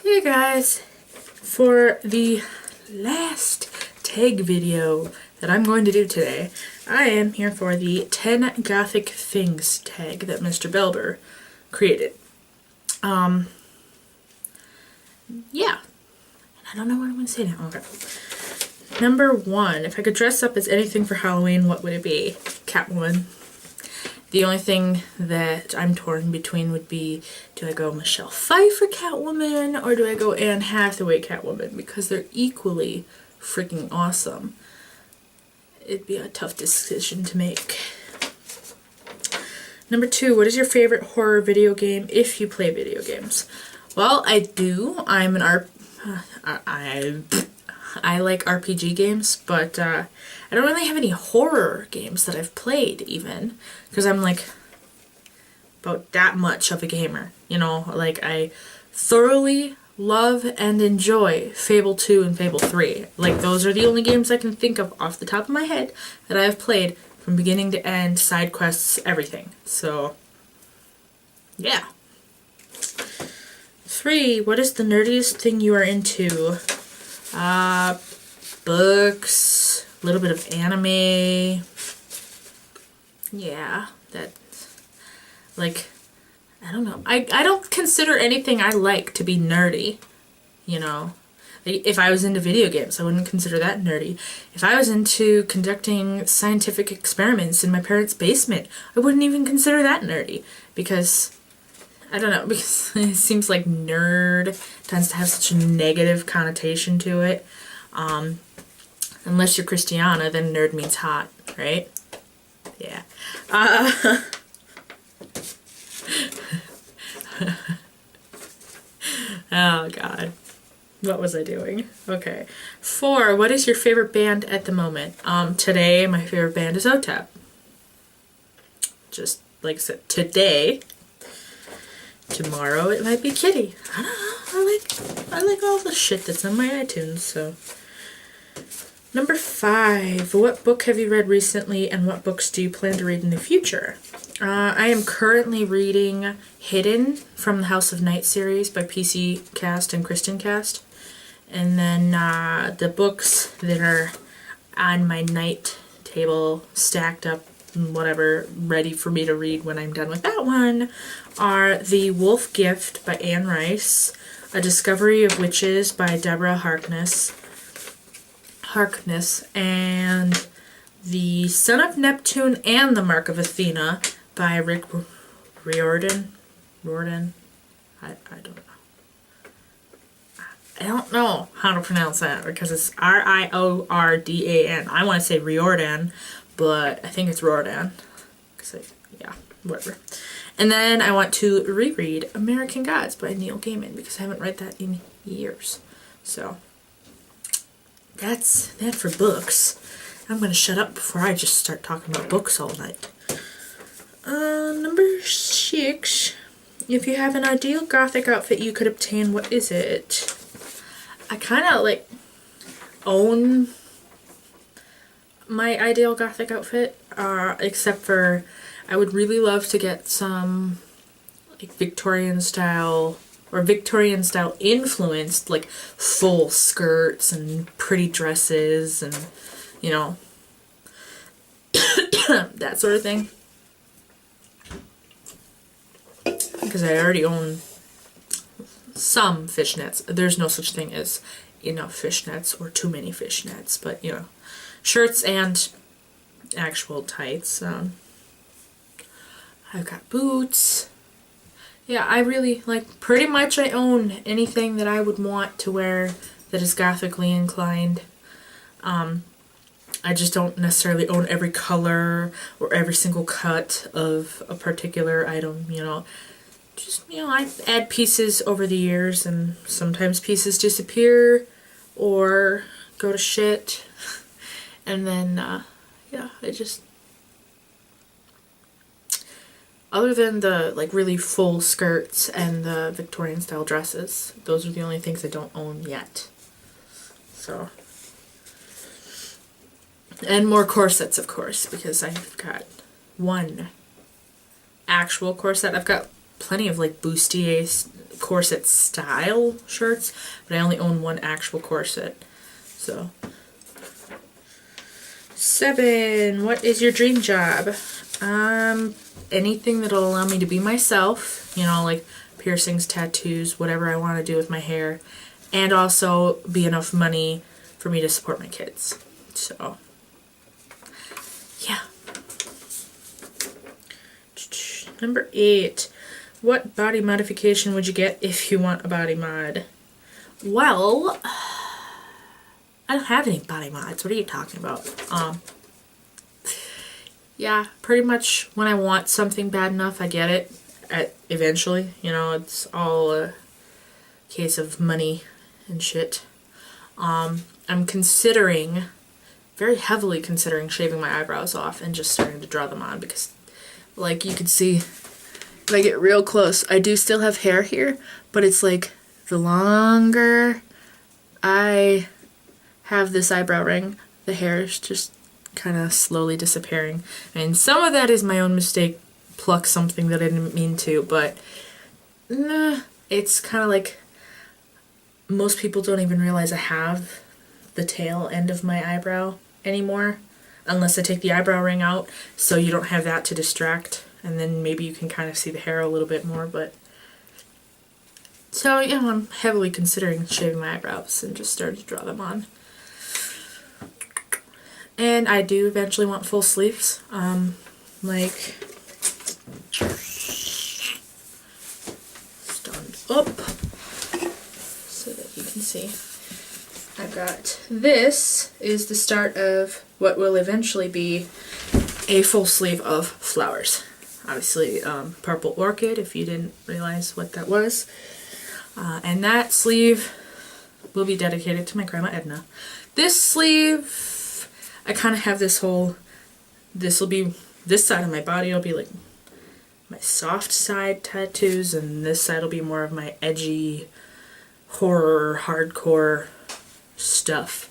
Hey guys, for the last tag video that I'm going to do today, I am here for the 10 Gothic Things tag that Mr. Belber created. Yeah. I don't know what I'm going to say now. Okay. Number 1, if I could dress up as anything for Halloween, what would it be? Catwoman. The only thing that I'm torn between would be, do I go Michelle Pfeiffer Catwoman or do I go Anne Hathaway Catwoman? Because they're equally freaking awesome. It'd be a tough decision to make. Number 2, what is your favorite horror video game if you play video games? Well, I do. I'm an I like RPG games, but I don't really have any horror games that I've played even, because I'm like about that much of a gamer, you know, like I thoroughly love and enjoy Fable 2 and Fable 3. Like those are the only games I can think of off the top of my head that I have played from beginning to end, side quests, everything. So yeah. 3, what is the nerdiest thing you are into? Books, a little bit of anime. Yeah, that, like, I don't know. I don't consider anything I like to be nerdy, you know. Like, if I was into video games, I wouldn't consider that nerdy. If I was into conducting scientific experiments in my parents' basement, I wouldn't even consider that nerdy, because I don't know, because it seems like nerd tends to have such a negative connotation to it. Unless you're Christiana, then nerd means hot, right? Yeah. Oh god. What was I doing? Okay. 4, what is your favorite band at the moment? Today my favorite band is outft. Just like I said, today. Tomorrow it might be Kitty. I don't know. I like all the shit that's on my iTunes, so. Number 5, what book have you read recently and what books do you plan to read in the future? I am currently reading Hidden from the House of Night series by PC Cast and Kristen Cast. And then the books that are on my night table, stacked up, whatever, ready for me to read when I'm done with that one, are The Wolf Gift by Anne Rice, A Discovery of Witches by Deborah Harkness, and The Son of Neptune and the Mark of Athena by Rick Riordan. I don't know how to pronounce that because it's Riordan. I want to say Riordan, but I think it's Riordan. Yeah, whatever. And then I want to reread American Gods by Neil Gaiman because I haven't read that in years. So that's that for books. I'm going to shut up before I just start talking about books all night. Number 6. If you have an ideal gothic outfit you could obtain, what is it? I kind of like own my ideal gothic outfit, except for I would really love to get some like Victorian style or Victorian style influenced like full skirts and pretty dresses and, you know, that sort of thing. Because I already own some fishnets. There's no such thing as enough fishnets or too many fishnets, but you know, shirts and actual tights. I've got boots. Yeah, I really like, pretty much I own anything that I would want to wear that is gothically inclined. I just don't necessarily own every color or every single cut of a particular item, you know. Just, you know, I add pieces over the years and sometimes pieces disappear or go to shit. And then, yeah, I just, other than the like really full skirts and the Victorian style dresses, those are the only things I don't own yet. So, and more corsets, of course, because I've got one actual corset. I've got plenty of like bustier corset style shirts, but I only own one actual corset. So 7, what is your dream job? Anything that'll allow me to be myself, you know, like piercings, tattoos, whatever I want to do with my hair, and also be enough money for me to support my kids. So yeah. Number 8, what body modification would you get if you want a body mod? Well, I don't have any body mods. What are you talking about? Yeah, pretty much when I want something bad enough, I get it eventually. You know, it's all a case of money and shit. I'm considering, very heavily considering shaving my eyebrows off and just starting to draw them on because, like you can see, if I get real close, I do still have hair here, but it's like the longer I have this eyebrow ring, the hair is just kind of slowly disappearing. And some of that is my own mistake, pluck something that I didn't mean to, but it's kind of like most people don't even realize I have the tail end of my eyebrow anymore, unless I take the eyebrow ring out, so you don't have that to distract, and then maybe you can kind of see the hair a little bit more. But so yeah, I'm heavily considering shaving my eyebrows and just starting to draw them on. And I do eventually want full sleeves, like stand up so that you can see. I've got, this is the start of what will eventually be a full sleeve of flowers. Obviously, purple orchid, if you didn't realize what that was. And that sleeve will be dedicated to my grandma Edna. This sleeve, I kind of have this whole, this will be, this side of my body will be like my soft side tattoos, and this side will be more of my edgy, horror, hardcore stuff.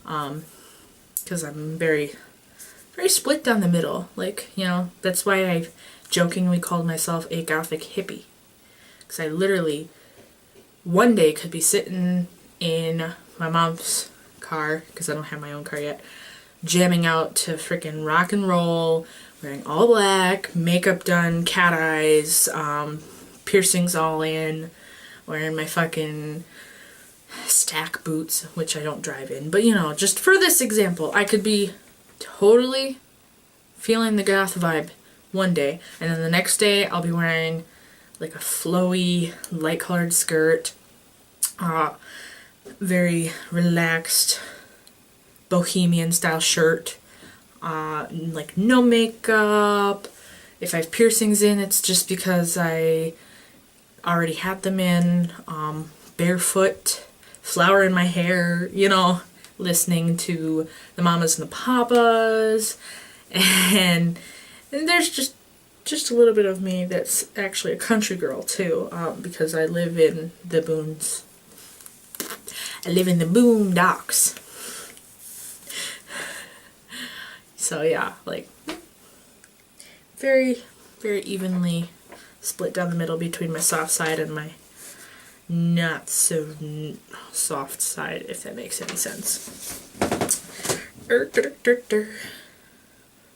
Because I'm very split down the middle. Like, you know, that's why I jokingly called myself a Gothic hippie. Because I literally, one day could be sitting in my mom's car, because I don't have my own car yet, jamming out to freaking rock and roll, wearing all black, makeup done, cat eyes, piercings all in, wearing my fucking stack boots, which I don't drive in. But you know, just for this example, I could be totally feeling the goth vibe one day, and then the next day I'll be wearing like a flowy, light colored skirt, very relaxed, bohemian style shirt, like no makeup. If I have piercings in, it's just because I already had them in, barefoot, flower in my hair, you know, listening to the Mamas and the Papas, and there's just a little bit of me that's actually a country girl too, because I live in the boons. I live in the boondocks. So yeah, like very, very evenly split down the middle between my soft side and my not so soft side, if that makes any sense.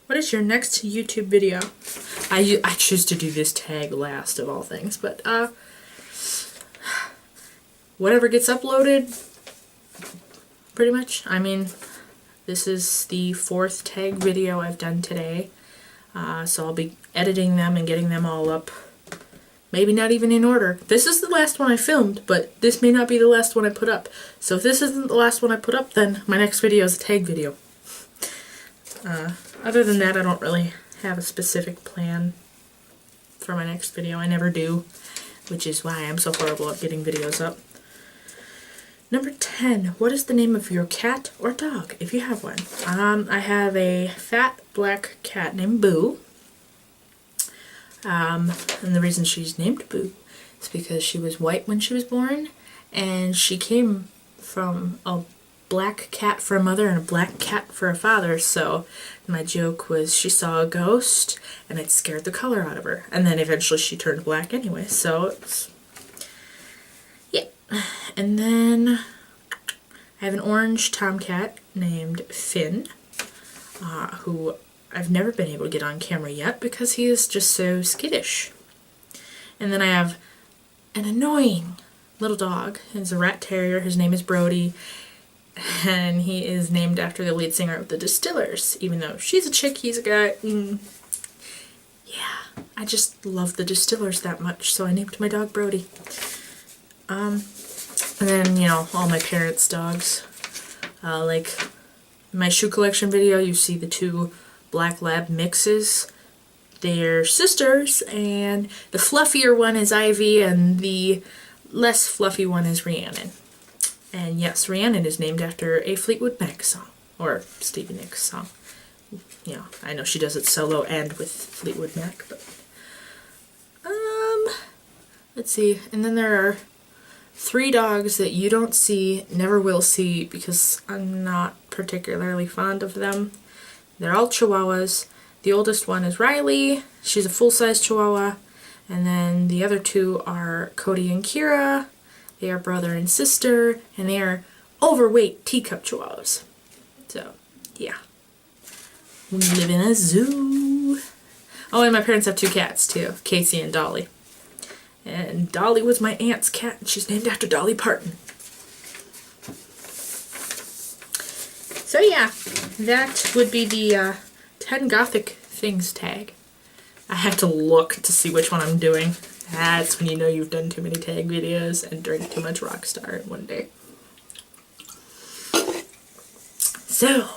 What is your next YouTube video? I choose to do this tag last of all things, but whatever gets uploaded, pretty much. I mean, this is the 4th tag video I've done today, so I'll be editing them and getting them all up. Maybe not even in order. This is the last one I filmed, but this may not be the last one I put up. So if this isn't the last one I put up, then my next video is a tag video. Other than that, I don't really have a specific plan for my next video. I never do, which is why I'm so horrible at getting videos up. Number 10, what is the name of your cat or dog, if you have one? I have a fat black cat named Boo. And the reason she's named Boo is because she was white when she was born, and she came from a black cat for a mother and a black cat for a father, so my joke was she saw a ghost and it scared the color out of her, and then eventually she turned black anyway, so And then I have an orange tomcat named Finn, who I've never been able to get on camera yet because he is just so skittish. And then I have an annoying little dog. He's a rat terrier. His name is Brody. And he is named after the lead singer of the Distillers. Even though she's a chick, he's a guy. Yeah, I just love the Distillers that much, so I named my dog Brody. And then, you know, all my parents' dogs. Like in my shoe collection video, you see the 2 black lab mixes. They're sisters, and the fluffier one is Ivy, and the less fluffy one is Rhiannon. And yes, Rhiannon is named after a Fleetwood Mac song, or Stevie Nicks song. You know, I know she does it solo and with Fleetwood Mac, but let's see. And then there are 3 dogs that you don't see, never will see, because I'm not particularly fond of them. They're all Chihuahuas. The oldest one is Riley. She's a full-size Chihuahua. And then the other 2 are Cody and Kira. They are brother and sister, and they are overweight teacup Chihuahuas. So, yeah. We live in a zoo. Oh, and my parents have 2 cats, too. Casey and Dolly. And Dolly was my aunt's cat, and she's named after Dolly Parton. So yeah, that would be the 10 Gothic Things tag. I have to look to see which one I'm doing. That's when you know you've done too many tag videos and drank too much Rockstar in one day. So,